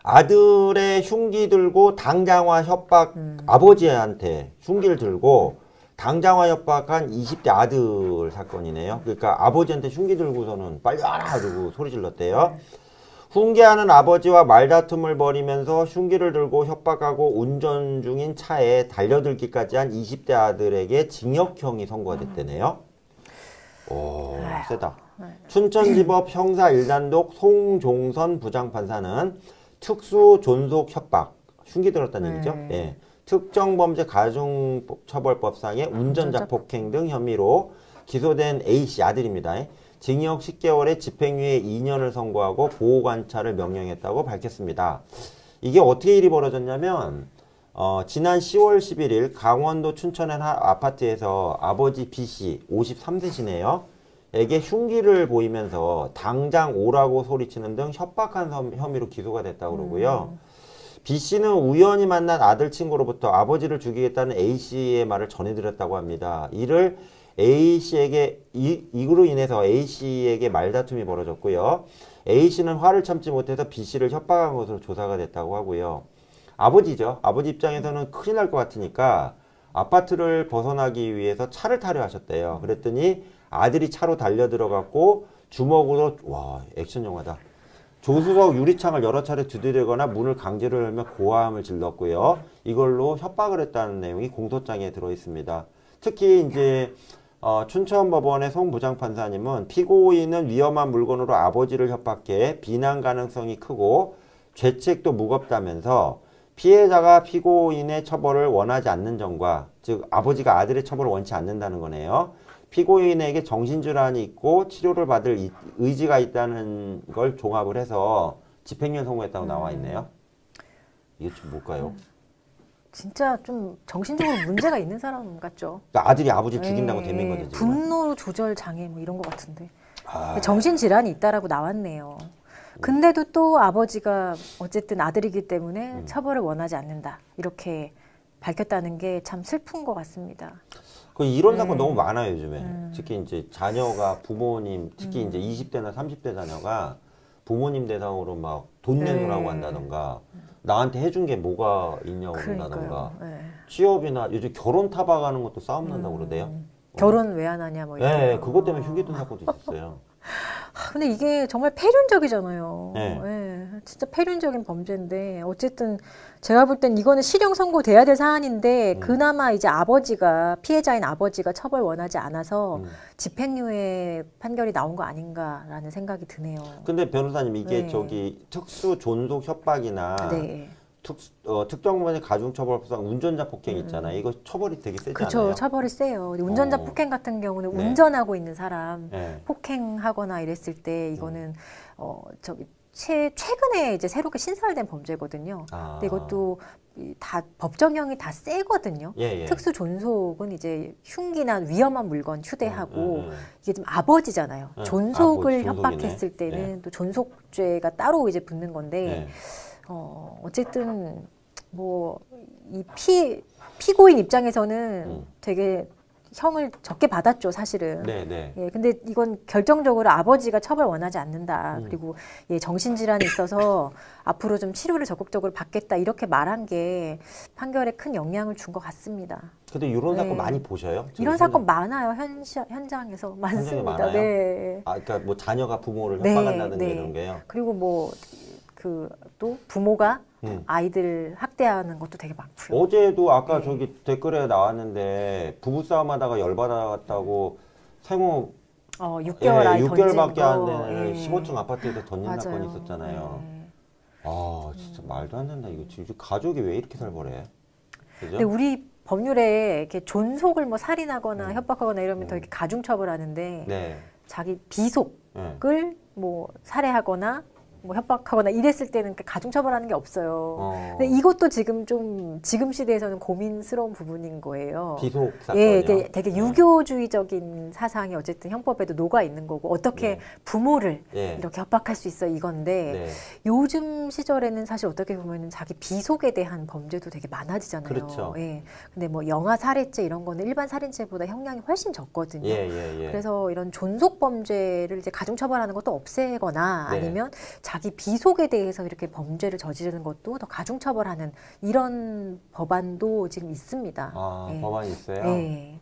아들의 흉기 들고 당장화 협박, 아버지한테 흉기를 들고 당장화 협박한 20대 아들 사건이네요. 그러니까 아버지한테 흉기 들고서는 빨리 와라 그러고 소리 질렀대요. 훈계하는 아버지와 말다툼을 벌이면서 흉기를 들고 협박하고 운전 중인 차에 달려들기까지 한 20대 아들에게 징역형이 선고가 됐대네요. 오, 세다. 춘천지법 형사 1단독 송종선 부장판사는 특수 존속 협박, 흉기 들었다는 얘기죠. 예. 특정범죄 가중처벌법상의 운전자 폭행 등 혐의로 기소된 A씨 아들입니다. 징역 10개월에 집행유예 2년을 선고하고 보호관찰을 명령했다고 밝혔습니다. 이게 어떻게 일이 벌어졌냐면 지난 10월 11일 강원도 춘천의 한 아파트에서 아버지 B씨 53세시네요. 에게 흉기를 보이면서 당장 오라고 소리치는 등 협박한 혐의로 기소가 됐다고 그러고요. B씨는 우연히 만난 아들 친구로부터 아버지를 죽이겠다는 A씨의 말을 전해드렸다고 합니다. 이를 이로 인해서 A씨에게 말다툼이 벌어졌고요. A씨는 화를 참지 못해서 B씨를 협박한 것으로 조사가 됐다고 하고요. 아버지죠. 아버지 입장에서는 큰일 날 것 같으니까 아파트를 벗어나기 위해서 차를 타려 하셨대요. 그랬더니 아들이 차로 달려 들어갔고 주먹으로, 와, 액션 영화다. 조수석 유리창을 여러 차례 두드리거나 문을 강제로 열며 고함을 질렀고요. 이걸로 협박을 했다는 내용이 공소장에 들어 있습니다. 특히 이제 춘천법원의 송 부장판사님은 피고인은 위험한 물건으로 아버지를 협박해 비난 가능성이 크고 죄책도 무겁다면서 피해자가 피고인의 처벌을 원하지 않는 점과, 즉 아버지가 아들의 처벌을 원치 않는다는 거네요. 피고인에게 정신질환이 있고 치료를 받을 의지가 있다는 걸 종합을 해서 집행유예 선고했다고 나와 있네요. 이게 좀 뭘까요? 진짜 좀 정신적으로 문제가 있는 사람 같죠. 그러니까 아들이 아버지 죽인다고 되는 거죠. 지금. 분노 조절 장애 뭐 이런 것 같은데. 정신질환이 있다라고 나왔네요. 근데도 또 아버지가 어쨌든 아들이기 때문에 처벌을 원하지 않는다. 이렇게 밝혔다는 게 참 슬픈 것 같습니다. 이런 사건 너무 많아요, 요즘에. 특히 이제 자녀가 부모님, 특히 이제 20대나 30대 자녀가 부모님 대상으로 막 돈 내놓으라고 한다던가, 나한테 해준 게 뭐가 있냐고 그런다던가, 취업이나 요즘 결혼 타박하는 것도 싸움 난다고 그러대요. 결혼 왜 안 하냐 뭐 이런. 네, 그것 때문에 흉기 든 사건도 있었어요. 근데 이게 정말 폐륜적이잖아요. 네, 진짜 폐륜적인 범죄인데 어쨌든 제가 볼 땐 이거는 실형 선고돼야 될 사안인데 그나마 이제 아버지가 피해자인 아버지가 처벌 원하지 않아서 집행유예 판결이 나온 거 아닌가라는 생각이 드네요. 근데 변호사님 이게 저기 특수 존속 협박이나 특정범죄 가중처벌법상 운전자 폭행 있잖아요. 이거 처벌이 되게 세지 않아요? 그렇죠. 처벌이 세요. 운전자 폭행 같은 경우는 운전하고 있는 사람 폭행하거나 이랬을 때 이거는 최근에 이제 새롭게 신설된 범죄거든요. 근데 이것도 다 법정형이 다 세거든요. 특수 존속은 이제 흉기나 위험한 물건 휴대하고 이게 좀 아버지잖아요. 존속을 협박했을 때는 또 존속죄가 따로 이제 붙는 건데 어쨌든 뭐 이 피고인 입장에서는 되게 형을 적게 받았죠, 사실은. 예, 근데 이건 결정적으로 아버지가 처벌 원하지 않는다. 그리고 정신질환이 있어서 앞으로 좀 치료를 적극적으로 받겠다. 이렇게 말한 게 판결에 큰 영향을 준 것 같습니다. 근데 이런 사건 많이 보셔요? 이런 사건 많아요, 현장에서. 많습니다. 네. 그러니까 뭐 자녀가 부모를 협박한다든지 이런 게요? 그리고 뭐 또 부모가 아이들 학대하는 것도 되게 많고요. 어제도 아까 저기 댓글에 나왔는데 부부싸움 하다가 열받았다고 생후 6개월 아이 6개월밖에 안 되는 15층 아파트에서 던진 사건이 있었잖아요. 진짜 말도 안 된다. 이거 지금 가족이 왜 이렇게 살벌해? 그죠? 근데 우리 법률에 이렇게 존속을 뭐 살인하거나 협박하거나 이러면 더 이렇게 가중처벌하는데 자기 비속을 뭐 살해하거나 뭐 협박하거나 이랬을 때는 가중처벌하는 게 없어요. 근데 이것도 지금 지금 시대에서는 고민스러운 부분인 거예요. 비속 사건이요? 되게 유교주의적인 사상이 어쨌든 형법에도 녹아 있는 거고 어떻게 부모를 이렇게 협박할 수 있어 이건데 요즘 시절에는 사실 어떻게 보면 자기 비속에 대한 범죄도 되게 많아지잖아요. 그렇죠. 근데 뭐 영아 살해죄 이런 거는 일반 살인죄보다 형량이 훨씬 적거든요. 그래서 이런 존속 범죄를 이제 가중처벌하는 것도 없애거나 아니면 자기 비속에 대해서 이렇게 범죄를 저지르는 것도 더 가중처벌하는 이런 법안도 지금 있습니다. 법안이 있어요? 네.